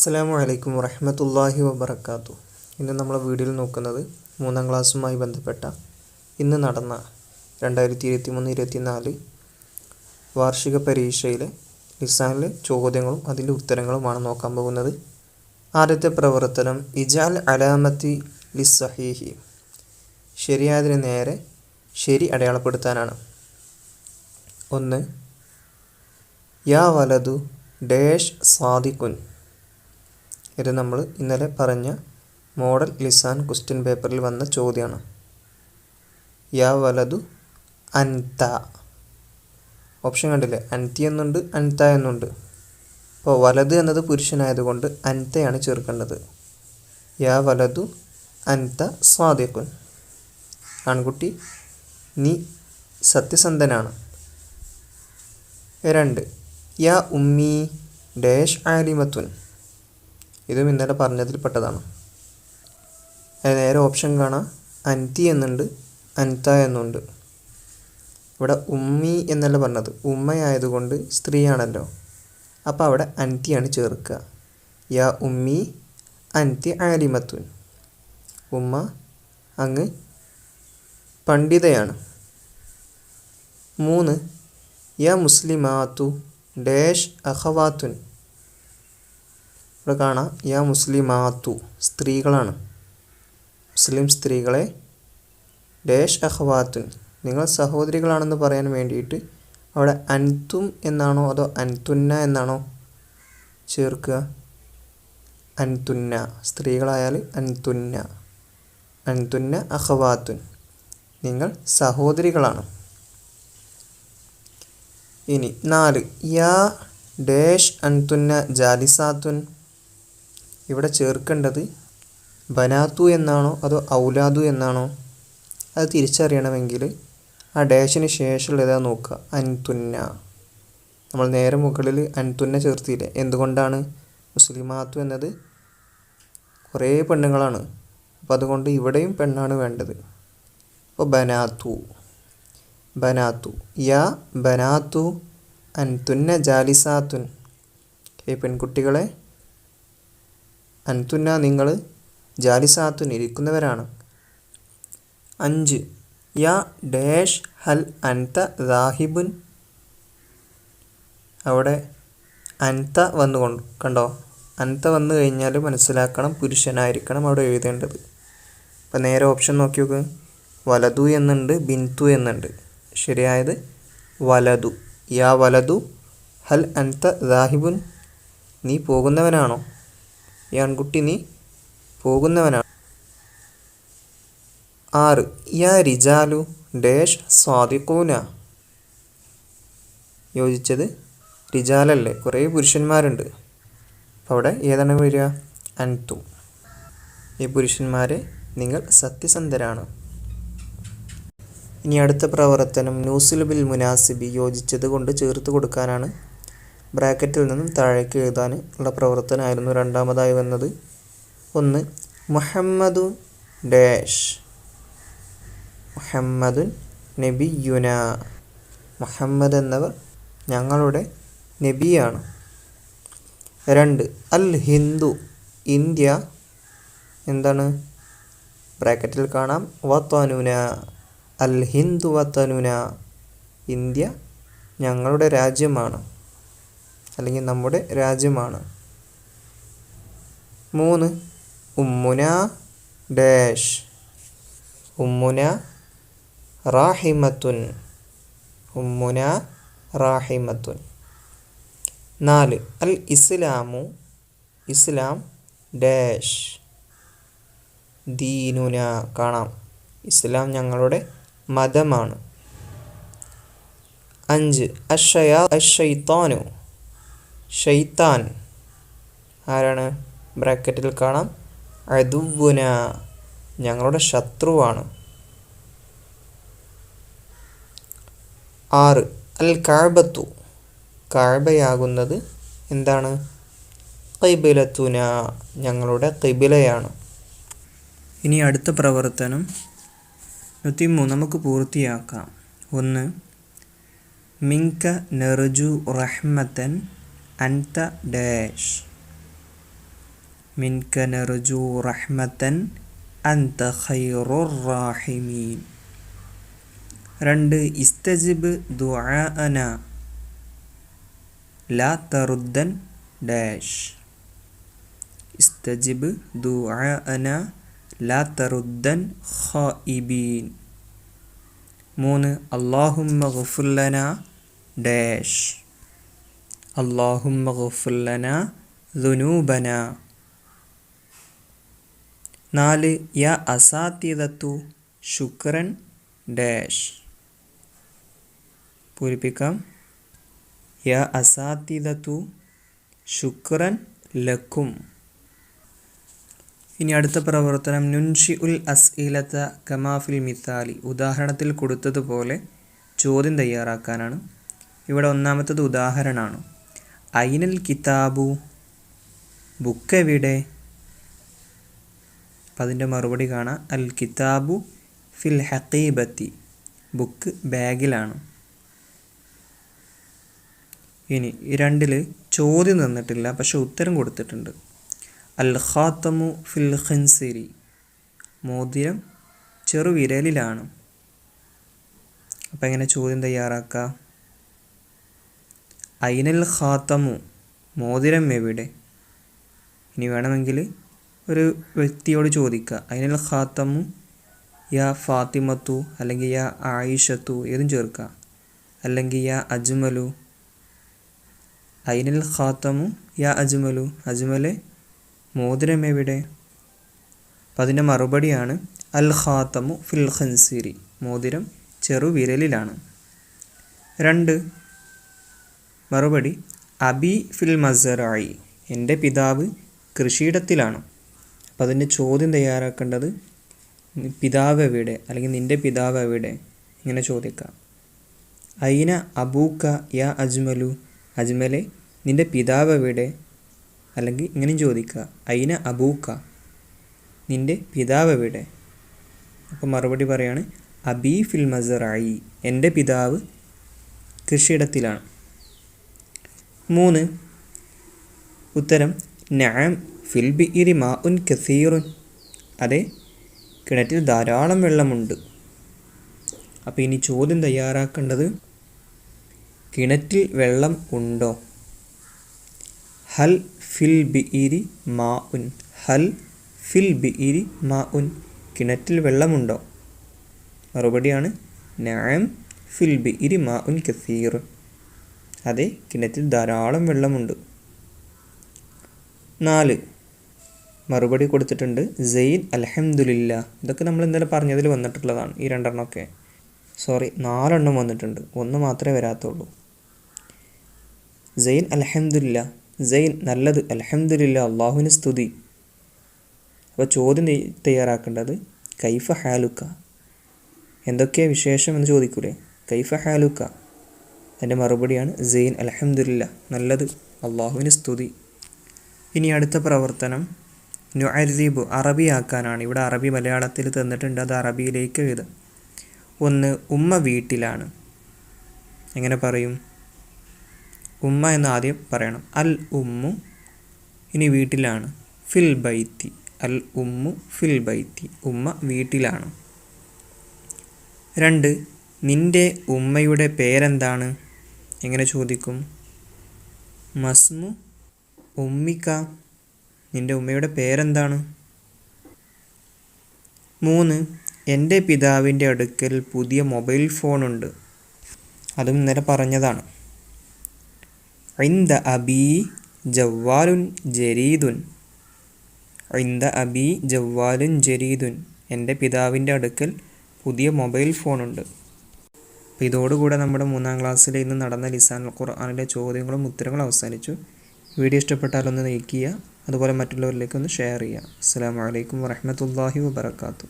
അസ്സലാമു അലൈക്കും വറഹ്മത്തുള്ളാഹി വബറകാതുഹു. ഇന്ന് നമ്മൾ വീഡിയോയിൽ നോക്കുന്നത് 3ാം ക്ലാസ്സുമായി ബന്ധപ്പെട്ട ഇന്ന് നടന്ന 2023-24 വാർഷിക പരീക്ഷയിലെ ലിസാനിലെ ചോദ്യങ്ങളും അതിൻ്റെ ഉത്തരങ്ങളുമാണ് നോക്കാൻ പോകുന്നത്. ആദ്യത്തെ പ്രവർത്തനം ഇജാൽ അലാമത്തി ലിസ്സഹീഹി, ശരിയായതിന് നേരെ ശരി അടയാളപ്പെടുത്താനാണ്. 1. യാ വലതു ഡാഷ് സാദിഖുൻ. ഇത് നമ്മൾ ഇന്നലെ പറഞ്ഞ മോഡൽ ലിസാൻ ക്വസ്റ്റ്യൻ പേപ്പറിൽ വന്ന ചോദ്യമാണ്. യാ വലതു അൻത. ഓപ്ഷൻ കണ്ടില്ലേ, അൻതി എന്നുണ്ട് അൻത എന്നുണ്ട്. അപ്പോൾ വലത് എന്നത് പുരുഷനായതുകൊണ്ട് അൻതയാണ് ചേർക്കേണ്ടത്. യാ വലതു അൻത സാദിഖുൻ. ആൺകുട്ടി നീ സത്യസന്ധനാണ്. 2. യാ ഉമ്മി ഡാഷ് ആലിമത്തുൻ. ഇതും ഇന്നലെ പറഞ്ഞതിൽപ്പെട്ടതാണ്. നേരെ ഓപ്ഷൻ കാണാം, അൻതി എന്നുണ്ട് അൻത എന്നുണ്ട്. ഇവിടെ ഉമ്മി എന്നല്ല പറഞ്ഞത്, ഉമ്മയായതുകൊണ്ട് സ്ത്രീയാണല്ലോ, അപ്പോൾ അവിടെ അൻതിയാണ് ചേർക്കുക. യാ ഉമ്മി അൻതി ആലിമത്തുൻ. ഉമ്മ അങ്ങ് പണ്ഡിതയാണ്. 3. യാ മുസ്ലിമാത്തു ഡാഷ് അഖവാത്തുൻ. ഇവിടെ കാണാം, യാ മുസ്ലിമാത്തു സ്ത്രീകളാണ്. മുസ്ലിം സ്ത്രീകളെ ഡാഷ് അഖവാത്തുൻ നിങ്ങൾ സഹോദരികളാണെന്ന് പറയാൻ വേണ്ടിയിട്ട് അവിടെ അൻതും എന്നാണോ അതോ അൻതുന്ന എന്നാണോ ചേർക്കുക? അൻതുന്ന. സ്ത്രീകളായാൽ അൻതുന്ന. അൻതുന്ന അഖവാത്തുൻ, നിങ്ങൾ സഹോദരികളാണ്. ഇനി 4. യാ ഡാഷ് അൻതുന്ന ജാലിസാത്തുൻ. ഇവിടെ ചേർക്കേണ്ടത് ബനാത്തു എന്നാണോ അതോ ഔലാദു എന്നാണോ? അത് തിരിച്ചറിയണമെങ്കിൽ ആ ഡാഷിന് ശേഷമുള്ള ഏതാ നോക്കുക, അൻതുന്ന. നമ്മൾ നേരെ മുകളിൽ അൻതുന്ന ചേർത്തില്ലേ, എന്തുകൊണ്ടാണ്? മുസ്ലിമാത്തു എന്നത് കുറേ പെണ്ണുങ്ങളാണ്, അപ്പോൾ അതുകൊണ്ട് ഇവിടെയും പെണ്ണാണ് വേണ്ടത്. അപ്പോൾ ബനാത്തു. ബനാത്തു. യാ ബനാത്തു അൻതുന്ന ജാലിസാത്തുൻ. പെൺകുട്ടികളെ, അൻതുന്ന നിങ്ങൾ ജാലിസാത്തുൻ ഇരിക്കുന്നവരാണ്. 5. യാ ഡാഷ് ഹൽ അൻത ദാഹിബുൻ. അവിടെ അൻത വന്നുകൊണ്ട് കണ്ടോ, അൻത വന്നു കഴിഞ്ഞാൽ മനസ്സിലാക്കണം പുരുഷനായിരിക്കണം അവിടെ എഴുതേണ്ടത്. അപ്പോൾ നേരെ ഓപ്ഷൻ നോക്കി നോക്ക്, വലതു എന്നുണ്ട് ബിന്തു എന്നുണ്ട്. ശരിയായത് വലതു. യാ വലതു ഹൽ അൻത ദാഹിബുൻ. നീ പോകുന്നവനാണോ? ഈ ആൺകുട്ടി നീ പോകുന്നവനാണ്. 6. യാ റിജാലു ഡാഷ് സാദിഖൂന. യോജിച്ചത് റിജാലല്ലേ, കുറേ പുരുഷന്മാരുണ്ട്, അപ്പോൾ അവിടെ ഏതാണ് വരിക? അൻതു. ഈ പുരുഷന്മാരെ നിങ്ങൾ സത്യസന്ധരാണ്. ഇനി അടുത്ത പ്രവർത്തനം നൂസിൽ ബിൽ മുനാസിബി, യോജിച്ചത് കൊണ്ട് ചേർത്ത് കൊടുക്കാനാണ്. ബ്രാക്കറ്റിൽ നിന്നും താഴേക്ക് എഴുതാൻ ഉള്ള പ്രവർത്തനമായിരുന്നു രണ്ടാമതായി വന്നത്. 1. മുഹമ്മദു ഡാഷ്. മുഹമ്മദുൻ നബിയുന. മുഹമ്മദ് എന്നവർ ഞങ്ങളുടെ നബിയാണ്. 2. അൽ ഹിന്ദു ഇന്ത്യ എന്താണ്? ബ്രാക്കറ്റിൽ കാണാം വതനുന. അൽ ഹിന്ദു വതനുന, ഇന്ത്യ ഞങ്ങളുടെ രാജ്യമാണ്, അല്ലെങ്കിൽ നമ്മുടെ രാജ്യമാണ്. 3. ഉമ്മുന ഡാഷ്. ഉമ്മുന റാഹിമത്തുൻ. ഉമ്മുന റാഹിമത്തുൻ. 4. അൽ ഇസ്ലാമു. ഇസ്ലാം ഡാഷ് ദീനുന. കാണാം, ഇസ്ലാം ഞങ്ങളുടെ മതമാണ്. 5. അഷൈത്താനു. ഷൈത്താൻ ആരാണ്? ബ്രാക്കറ്റിൽ കാണാം അദുവുന, ഞങ്ങളുടെ ശത്രുവാണ്. 6. അൽ കഅബത്തു. കഅബയാകുന്നത് എന്താണ്? ഖിബ്ലത്തുന, ഞങ്ങളുടെ ഖിബ്ലയാണ്. ഇനി അടുത്ത പ്രവർത്തനം 103 നമുക്ക് പൂർത്തിയാക്കാം. 1. മിങ്ക നർജു റഹ്മത്തൻ അൻത ഡാഷ്. മിൻക നർജു റഹ്മതൻ അൻത ഖൈറുർ റാഹിമീൻ. 2 ഇസ്തജിബ് ദുആഅന ലാ തറുദ്ദൻ ഡാഷ്. ഇസ്തജിബ് ദുആഅന ലാ തറുദ്ദൻ ഖായിബീൻ. 3 അല്ലാഹുമ്മ ഗ്ഫിർ ലനാ ഡാഷ്. അല്ലാഹുമ്മ ഗ്ഫിർ ലനാ ദുനൂബനാ. 4 യാ അസാതിദത്തു ശുക്രൻ ഡാഷ്. പൂരിപ്പിക്കാം. യാ അസാതിദത്തു ശുക്രൻ ലക്കും. ഇനി അടുത്ത പ്രവർത്തനം നുൻഷി ഉൽ അസ്ഇലത കമാഫിൽ മിസാലി. ഉദാഹരണത്തിൽ കൊടുത്തതുപോലെ ചോദ്യം തയ്യാറാക്കാനാണ്. ഇവിടെ ഒന്നാമത്തത് ഉദാഹരണമാണ്. ഐനൽ കിതാബു, ബുക്ക് എവിടെ? അപ്പം അതിൻ്റെ മറുപടി കാണാം. അൽ കിതാബു ഫിൽ ഹഖീബത്തി, ബുക്ക് ബാഗിലാണ്. ഇനി 2 ചോദ്യം തന്നിട്ടില്ല, പക്ഷെ ഉത്തരം കൊടുത്തിട്ടുണ്ട്. അൽ ഖാത്തമു ഫിൽ ഖിൻസിരി, മോതിരം ചെറുവിരലിലാണ്. അപ്പം എങ്ങനെ ചോദ്യം തയ്യാറാക്കുക? ഐനൽ ഖാത്തമു, മോതിരം എവിടെ? ഇനി വേണമെങ്കിൽ ഒരു വ്യക്തിയോട് ചോദിക്കുക. ഐനൽ ഖാത്തമു യാ ഫാത്തിമത്തു, അല്ലെങ്കിൽ യാ ആയിഷത്തു, ഏതും ചേർക്കുക. അല്ലെങ്കിൽ യാ അജ്മലു. ഐനൽ ഖാത്തമു യാ അജ്മലു, അജ്മലെ മോതിരം എവിടെ? അപ്പം അതിൻ്റെ മറുപടിയാണ് അൽ ഖാത്തമു ഫിൽ ഖൻസിരി, മോതിരം ചെറുവിരലിലാണ്. 2 മറുപടി അബി ഫിൽ മസറായി, എൻ്റെ പിതാവ് കൃഷിയിടത്തിലാണ്. അപ്പം അതിൻ്റെ ചോദ്യം തയ്യാറാക്കേണ്ടത് പിതാവ് എവിടെ, അല്ലെങ്കിൽ നിൻ്റെ പിതാവ് എവിടെ, ഇങ്ങനെ ചോദിക്കാം. ഐന അബൂക്ക യാ അജ്മലു, അജ്മലെ നിൻ്റെ പിതാവ് എവിടെ? അല്ലെങ്കിൽ ഇങ്ങനെയും ചോദിക്കുക. ഐന അബൂക്ക, നിൻ്റെ പിതാവ് എവിടെ? അപ്പോൾ മറുപടി പറയാണ് അബി ഫിൽ മസറായി, എൻ്റെ പിതാവ് കൃഷിയിടത്തിലാണ്. 3 ഉത്തരം നഅം ഫിൽ ബിഇരി മാഉൻ കസീറുൻ, അതെ കിണറ്റിൽ ധാരാളം വെള്ളമുണ്ട്. അപ്പോൾ ഇനി ചോദ്യം തയ്യാറാക്കേണ്ടത് കിണറ്റിൽ വെള്ളം ഉണ്ടോ? ഹൽ ഫിൽ ബിഇരി മാഉൻ, ഹൽ ഫിൽ ബിഇരി മാഉൻ, കിണറ്റിൽ വെള്ളമുണ്ടോ? മറുപടിയാണ് നഅം ഫിൽ ബിഇരി മാഉൻ കസീറുൻ, അതെ കിണറ്റിൽ ധാരാളം വെള്ളമുണ്ട്. 4 മറുപടി കൊടുത്തിട്ടുണ്ട്. സെയ്ൻ അൽഹംദുലില്ലാ, ഇതൊക്കെ നമ്മൾ ഇന്നലെ പറഞ്ഞതിൽ വന്നിട്ടുള്ളതാണ്. ഈ 2 എണ്ണമൊക്കെ, സോറി 4 എണ്ണം വന്നിട്ടുണ്ട്, 1 മാത്രമേ വരാത്തുള്ളൂ. സെയ്ൻ അൽഹംദുലില്ലാ, സെയ്ൻ നല്ലത്, അൽഹംദുലില്ലാ അള്ളാഹുവിന് സ്തുതി. അപ്പോൾ ചോദ്യം തയ്യാറാക്കേണ്ടത് കൈഫ ഹാലുക്ക, എന്തൊക്കെയാണ് വിശേഷം എന്ന് ചോദിക്കൂലേ? കൈഫ ഹാലുക്ക, അതിൻ്റെ മറുപടിയാണ് സെയ്ൻ അൽഹംദുലില്ലാ, നല്ലത്, അള്ളാഹുവിന് സ്തുതി. ഇനി അടുത്ത പ്രവർത്തനം നുഅരിബു, അറബിയാക്കാനാണ്. ഇവിടെ അറബി മലയാളത്തിൽ തന്നിട്ടുണ്ട്, അത് അറബിയിലേക്ക് എഴുതാം. 1 ഉമ്മ വീട്ടിലാണ്. എങ്ങനെ പറയും? ഉമ്മ എന്ന് ആദ്യം പറയണം. അൽ ഉമ്മു, ഇനി വീട്ടിലാണ്. ഫിൽ ബൈത്തി, അൽ ഉമ്മു ഫിൽ ബൈത്തി, ഉമ്മ വീട്ടിലാണ്. 2 നിൻ്റെ ഉമ്മയുടെ പേരെന്താണ്? എങ്ങനെ ചോദിക്കും? മസ്മു ഉമ്മിക്ക, നിൻ്റെ ഉമ്മയുടെ പേരെന്താണ്? 3 എൻ്റെ പിതാവിൻ്റെ അടുക്കൽ പുതിയ മൊബൈൽ ഫോണുണ്ട്. അതും ഇന്നലെ പറഞ്ഞതാണ്. ഇൻദ അബി ജവ്വാലുൻ ജരീദുൻ, ഇൻദ അബി ജവ്വാലുൻ ജരീദുൻ, എൻ്റെ പിതാവിൻ്റെ അടുക്കൽ പുതിയ മൊബൈൽ ഫോണുണ്ട്. അപ്പോൾ ഇതോടുകൂടെ നമ്മുടെ 3ാം ക്ലാസ്സിൽ ഇന്ന് നടന്ന ലിസാനുൽ ഖുർആനിലെ ചോദ്യങ്ങളും ഉത്തരങ്ങളും അവസാനിച്ചു. വീഡിയോ ഇഷ്ടപ്പെട്ടാലൊന്ന് ലൈക്ക് ചെയ്യുക, അതുപോലെ മറ്റുള്ളവരിലേക്ക് ഒന്ന് ഷെയർ ചെയ്യുക. അസ്സലാമു അലൈക്കും വറഹ്മത്തുള്ളാഹി വബറകാതുഹു.